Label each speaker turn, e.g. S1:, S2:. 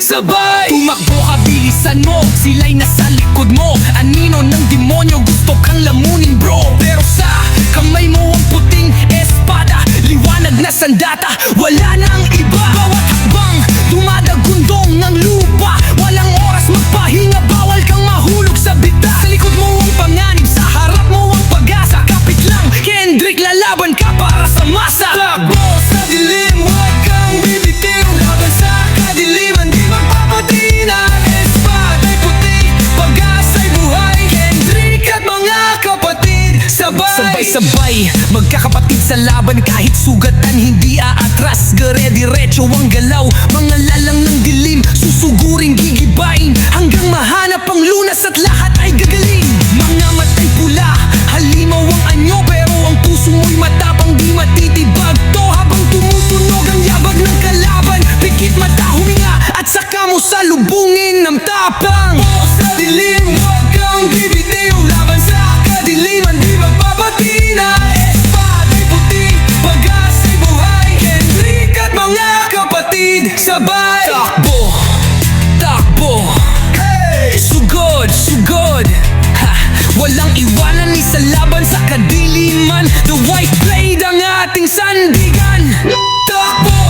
S1: sabay tumakbo ka, bilisan mo, sila'y nasa likod mo. Anino ng demonyo, gusto kang lamunin bro. Pero sa kamay mo ang puting espada, liwanag na sandata, wala na ang iba. Bawat hakbang, dumadagundong ng lupa. Walang oras magpahinga, bawal kang mahulog sa bita. Sa likod mo ang panganib, sa harap mo ang pag-asa. Kapit lang, Kendrick, lalaban ka para sa masa. Takbo sa dilim, huwag kang bibitiw. Laban sa kadiliman, di magpapatiin ang espada'y puti. Pag-asa'y buhay, Kendrick at mga kapatid. Sabay-sabay, magkakapatid sa laban. Kahit sugatan, hindi aatras. Gare-diretso ang galaw, mga lalang ng dilim, susuguring gigibain, hanggang mahanap ang lunas at lahat ay gagaling. Mga matay pula, halimaw ang anyo, pero ang puso mo'y matapang, di matitibag to. Habang tumutunog ang yabag ng kalaban, pikit mata, huminga at saka mo salubungin ng tapang. Sa dilim, huwag kang bibitiw. Laban sa kadiliman, di magpapatiin ang espada'y puti. Pag-asa'y buhay, Kendrick at mga kapatid. Sabay takbo, takbo, hey! Sugod, sugod, ha! Walang iwanan ni sa laban sa kadiliman. The white blade ang ating sandigan. Takbo